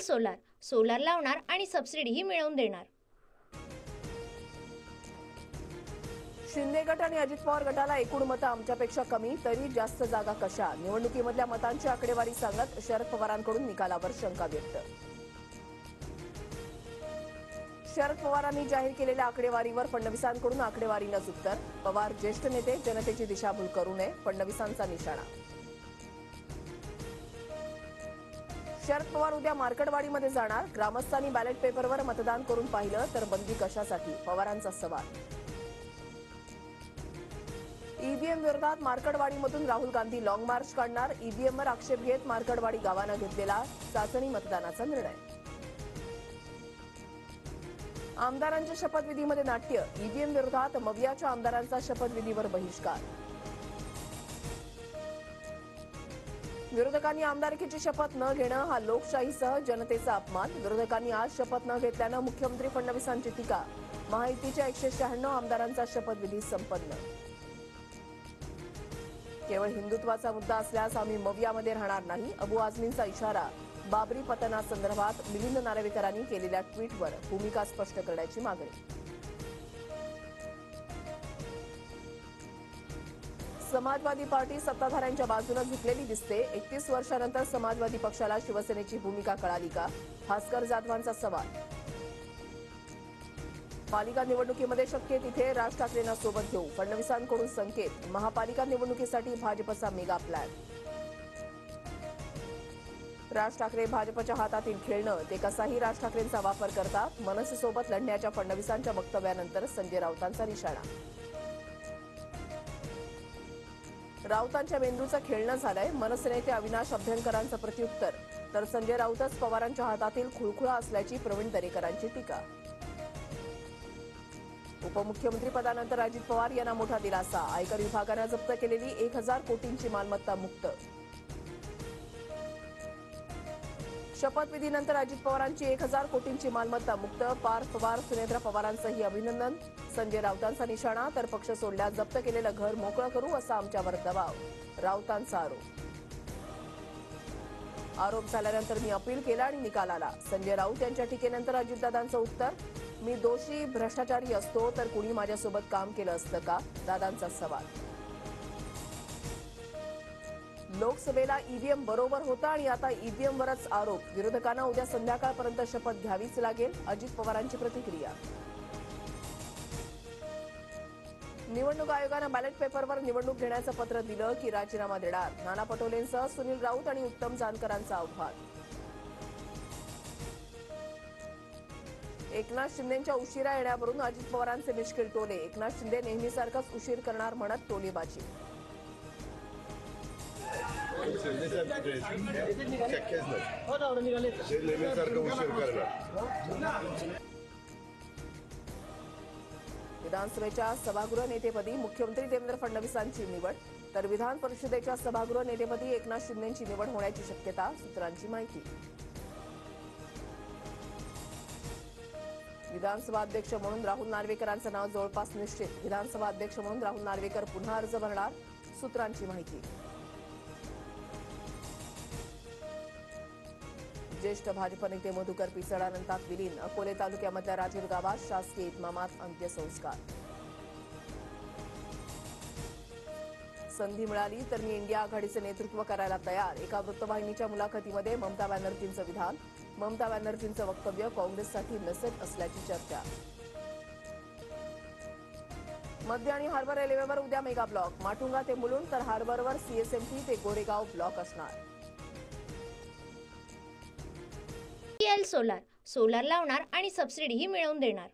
Solar solar लावणार आणि सबसिडीही मिळवून देणार। शिंदे गट आणि अजित पवार गटाला एकूण मतं आमच्यापेक्षा कमी तरी जास्त जागा कशा? निवडणुकीमधल्या मतांची आकडेवारी सांगत शरद पवारांकडून निकालावर शंका व्यक्त। शरद पवारांनी जाहीर केलेल्या आकडेवारीवर फडणवीसांकडून आकडेवारीनंच उत्तर। पवार ज्येष्ठ नेते, जनतेची दिशाभूल करू नये, फडणवीसांचा निशाणा। शरद पवार उद्या मार्कडवाडीमध्ये जाणार। ग्रामस्थांनी बॅलेट पेपरवर मतदान करून पाहिलं तर बंदी कशासाठी? पवारांचा सवाल। ईव्हीएम विरोधात मार्कडवाडीमधून राहुल गांधी लॉंग मार्च काढणार। ईव्हीएमवर आक्षेप घेत मार्कडवाडी गावानं घेतलेला चाचणी मतदानाचा निर्णय। आमदारांच्या शपथविधीमध्ये नाट्य। ईव्हीएम विरोधात मवियाच्या आमदारांचा शपथविधीवर बहिष्कार। विरोधकांनी आमदारकीची शपथ न घेणं हा लोकशाहीसह जनतेचा अपमान। विरोधकांनी आज शपथ न घेतल्यानं मुख्यमंत्री फडणवीसांची टीका। महायुतीच्या 196 आमदारांचा शपथविधी संपन्न। केवळ हिंदुत्वाचा मुद्दा असल्यास आम्ही मवियामध्ये राहणार नाही, अबू आझमींचा इशारा। बाबरी पतनासंदर्भात मिलिंद नार्वेकरांनी केलेल्या ट्विटवर भूमिका स्पष्ट करण्याची मागणी। समाजवादी पार्टी सत्ताधाऱ्यांच्या बाजूने झुकलेली दिसते। 31 वर्षानंतर समाजवादी पक्षाला शिवसेनेची भूमिका कळाली का? भास्कर जाधवांचा सवाल। पालिका निवडणुकीमध्ये शक्य तिथे राज ठाकरेंना सोबत घेऊ, फडणवीसांकडून संकेत। महापालिका निवडणुकीसाठी भाजपचा मेगा प्लॅन। राज ठाकरे भाजपच्या हातातील खेळणं, ते कसाही राज ठाकरेंचा वापर करतात। मनसेसोबत लढण्याच्या फडणवीसांच्या वक्तव्यानंतर संजय राऊतांचा निशाणा। राऊतांच्या मेंदूचं खेळणं झालंय, मनसे नेते अविनाश अभ्यंकरांचं प्रत्युत्तर। तर संजय राऊतच पवारांच्या हातातील खुळखुळा असल्याची प्रवीण दरेकरांची टीका। उपमुख्यमंत्री पदानंतर अजित पवार यांना मोठा दिलासा। आयकर विभागानं जप्त केलेली 1000 कोटींची मालमत्ता मुक्त। शपथविधीनंतर अजित पवारांची 1000 कोटींची मालमत्ता मुक्त। पार्थ पवार, सुनेत्रा पवारांचंही अभिनंदन। संजय राऊतांचा निशाणा। तर पक्ष सोडल्यास जप्त केलेलं घर मोकळं करू असा आमच्यावर दबाव, राऊतांचा आरोप झाल्यानंतर मी अपील केलं आणि निकाल आला। संजय राऊत यांच्या टीकेनंतर अजितदादांचं उत्तर। मी दोषी भ्रष्टाचारी असतो तर कुणी माझ्यासोबत काम केलं असतं का? दादांचा सवाल। लोकसभेला ईव्हीएम बरोबर होता आणि आता ईव्हीएमवरच आरोप। विरोधकांना उद्या संध्याकाळपर्यंत शपथ घ्यावीच लागेल, अजित पवारांची प्रतिक्रिया। निवडणूक आयोगानं बॅलेट पेपरवर निवडणूक घेण्याचं पत्र दिलं की राजीनामा देणार। नाना पटोलेंसह सुनील राऊत आणि उत्तम जानकरांचा आव्हान। एकनाथ शिंदेंच्या उशिरा येण्यावरून अजित पवारांचे मिश्किल टोले। एकनाथ शिंदे नेहमीसारखाच उशीर करणार म्हणत टोलेबाजी। विधानसभेच्या सभागृह नेतेपदी मुख्यमंत्री देवेंद्र फडणवीसांची निवड, तर विधान परिषदेच्या सभागृह नेतेपदी एकनाथ शिंदेंची निवड होण्याची शक्यता, सूत्रांची माहिती। विधानसभा अध्यक्ष म्हणून राहुल नार्वेकरांचं नाव जवळपास निश्चित। विधानसभा अध्यक्ष म्हणून राहुल नार्वेकर पुन्हा अर्ज भरणार, सूत्रांची माहिती। ज्येष्ठ भाजप नेते मधुकर पिचड अनंतात विलीन। अकोले तालुक्यामधल्या राजूर गावात शासकीय इतमामात अंत्यसंस्कार। संधी मिळाली तर मी इंडिया आघाडीचं नेतृत्व करायला तयार। एका वृत्तवाहिनीच्या मुलाखतीमध्ये ममता बॅनर्जींचं विधान। ममता बॅनर्जींचं वक्तव्य काँग्रेससाठी मेसेज असल्याची चर्चा। मध्य आणि हार्बर रेल्वेवर उद्या मेगा ब्लॉक। माटुंगा ते मुलुंड तर हार्बरवर सीएसएमटी ते गोरेगाव ब्लॉक असणार। सोलार सोलार लावणार आणि सबसिडीही मिळवून देणार।